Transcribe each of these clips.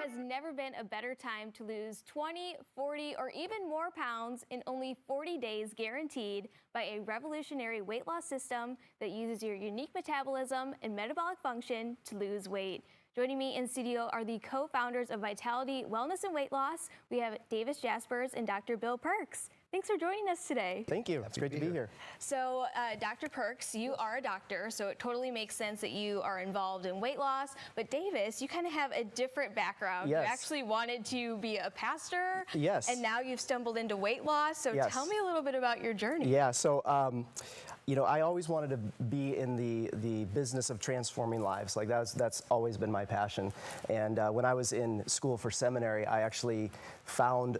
has never been a better time to lose 20, 40, or even more pounds in only 40 days guaranteed by a revolutionary weight loss system that uses your unique metabolism and metabolic function to lose weight. Joining me in studio are the co-founders of Vitality Wellness and Weight Loss. We have Davis Jaspers and Dr. Bill Perks. Thanks for joining us today. Thank you. It's great to be here. So, Dr. Perks, you are a doctor, so it totally makes sense that you are involved in weight loss. But Davis, you kind of have a different background. Yes. You actually wanted to be a pastor. Yes. And now you've stumbled into weight loss. So Yes. tell me a little bit about your journey. Yeah, so, you know, I always wanted to be in the business of transforming lives. Like that's always been my passion. And when I was in school for seminary, I actually found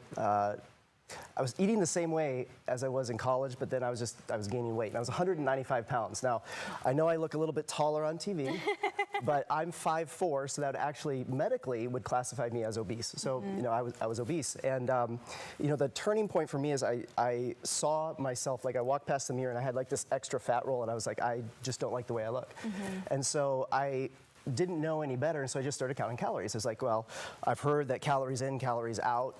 I was eating the same way as I was in college, but then I was gaining weight. And I was 195 pounds. Now, I know I look a little bit taller on TV, but I'm 5'4", so that actually medically would classify me as obese. So, you know, I was obese. And, you know, the turning point for me is I saw myself, like I walked past the mirror and I had like this extra fat roll and I was like, I just don't like the way I look. And so I didn't know any better, and so I just started counting calories. It's like, well, I've heard that calories in, calories out.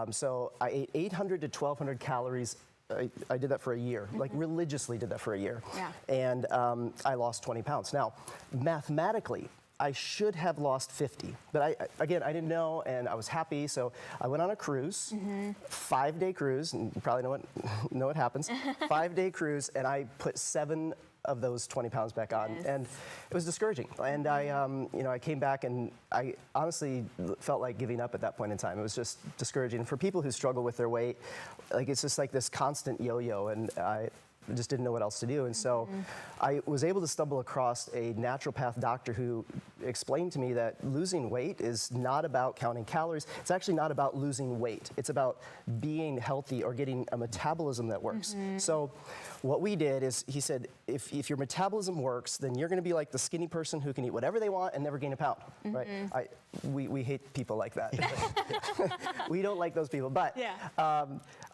So I ate 800 to 1,200 calories. I did that for a year, like religiously did that for a year. Yeah. And I lost 20 pounds. Now, mathematically, I should have lost 50, but again, I didn't know, and I was happy, so I went on a cruise, 5-day cruise, and you probably know what happens, 5-day cruise, and I put 7 of those 20 pounds back on, and it was discouraging. And I, you know, I came back and I honestly felt like giving up at that point in time. It was just discouraging. For people who struggle with their weight, like it's just like this constant yo-yo, and I just didn't know what else to do. And so I was able to stumble across a naturopath doctor who explained to me that losing weight is not about counting calories. It's actually not about losing weight. It's about being healthy or getting a metabolism that works. So what we did is, he said, if your metabolism works, then you're gonna be like the skinny person who can eat whatever they want and never gain a pound, right? We hate people like that. We don't like those people, but I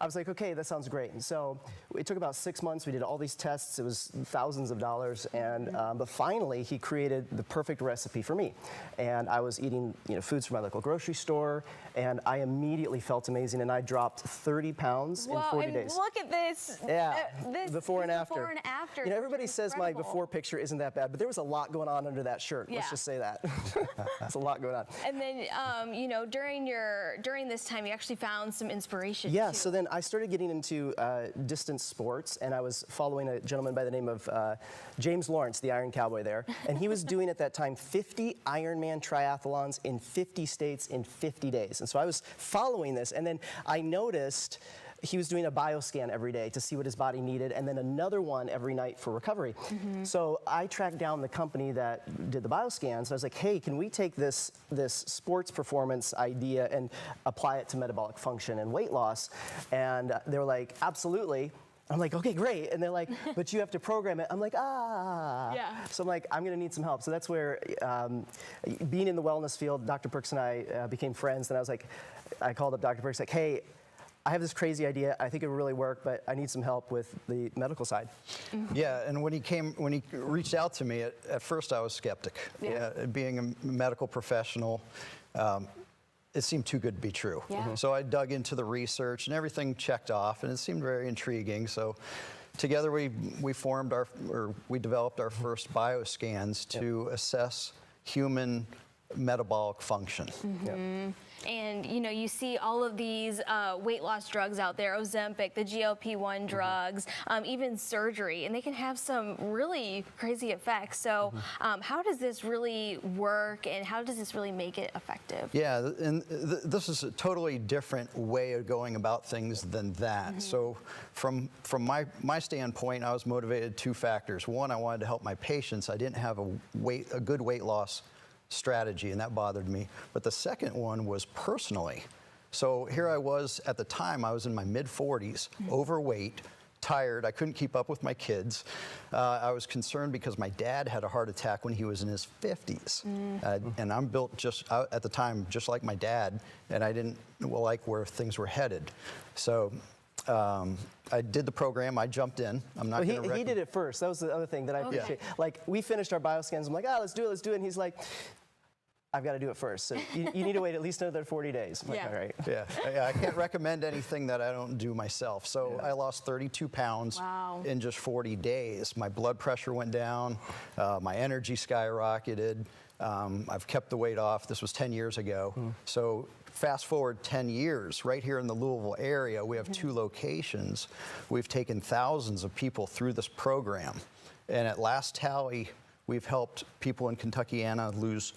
was like, okay, that sounds great. And so it took about 6 months. We did all these tests. It was thousands of dollars, and but finally he created the perfect recipe for me. And I was eating, you know, foods from my local grocery store, and I immediately felt amazing. And I dropped 30 pounds in 40 days. Look at this. Yeah, This before and after. Before and after. You know, everybody says my Incredible. before picture isn't that bad, but there was a lot going on under that shirt. Let's just say that. There's a lot going on. And then, you know, during this time, you actually found some inspiration. Yeah, too. so then I started getting into distance sports, and I was following a gentleman by the name of James Lawrence, the Iron Cowboy there, and he was doing at that time 50 Ironman triathlons in 50 states in 50 days. And so I was following this, and then I noticed he was doing a bioscan every day to see what his body needed, and then another one every night for recovery. So I tracked down the company that did the bioscans. I was like, hey, can we take this sports performance idea and apply it to metabolic function and weight loss? And they were like, absolutely. I'm like, okay, great. And they're like, but you have to program it. I'm like, Yeah. So I'm like, I'm gonna need some help. So that's where, being in the wellness field, Dr. Perks and I became friends. And I was like, I called up Dr. Perks, like, hey, I have this crazy idea. I think it would really work, but I need some help with the medical side. Yeah, and when he reached out to me, at first I was skeptic. Being a medical professional, it seemed too good to be true. So I dug into the research, and everything checked off, and it seemed very intriguing. So together we developed our first bioscans to assess human metabolic function. And you know, you see all of these weight loss drugs out there, Ozempic, the GLP-1 drugs, even surgery, and they can have some really crazy effects. So how does this really work, and how does this really make it effective? Yeah, and this is a totally different way of going about things than that. So from my standpoint, I was motivated 2 factors. One, I wanted to help my patients. I didn't have a good weight loss strategy, and that bothered me. But the second one was personally. So here I was, at the time, I was in my mid-40s, overweight, tired. I couldn't keep up with my kids. I was concerned because my dad had a heart attack when he was in his 50s. And I'm built at the time, just like my dad, and I didn't like where things were headed. So I did the program. I jumped in. I'm not going to. He did it first. That was the other thing that I appreciate. Like, we finished our bioscans. I'm like, let's do it. And he's like, I've got to do it first. So you need to wait at least another 40 days. I'm like, Yeah. all right. Yeah, I can't recommend anything that I don't do myself. So I lost 32 pounds Wow. in just 40 days. My blood pressure went down, my energy skyrocketed. I've kept the weight off. This was 10 years ago. So fast forward 10 years, right here in the Louisville area, we have 2 locations. We've taken thousands of people through this program. And at last tally, we've helped people in Kentuckiana lose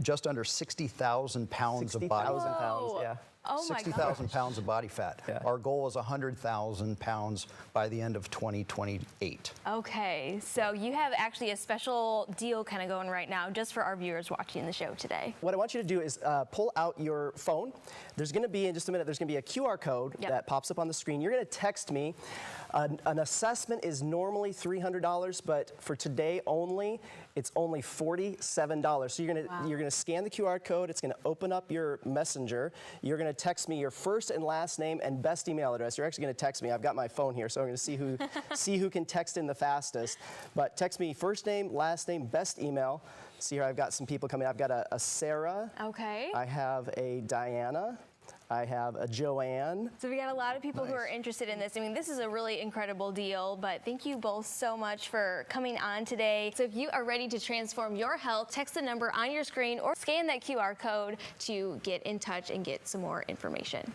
just under 60,000 pounds of body 60,000 fat. pounds, yeah. Oh my 60,000 pounds of body fat. Yeah. Our goal is 100,000 pounds by the end of 2028. Okay, so you have actually a special deal kind of going right now just for our viewers watching the show today. What I want you to do is pull out your phone. There's going to be, in just a minute, there's going to be a QR code Yep. that pops up on the screen. You're going to text me. An assessment is normally $300, but for today only, it's only $47. So you're gonna scan the QR code. It's going to open up your messenger. You're going to text me your first and last name and best email address. You're actually going to text me. I've got my phone here, so I'm going to see who can text in the fastest. But text me first name, last name, best email. See here, I've got some people coming. I've got a Sarah. Okay. I have a Diana. I have a Joanne. So we got a lot of people who are interested in this. I mean, this is a really incredible deal, but thank you both so much for coming on today. So if you are ready to transform your health, text the number on your screen or scan that QR code to get in touch and get some more information.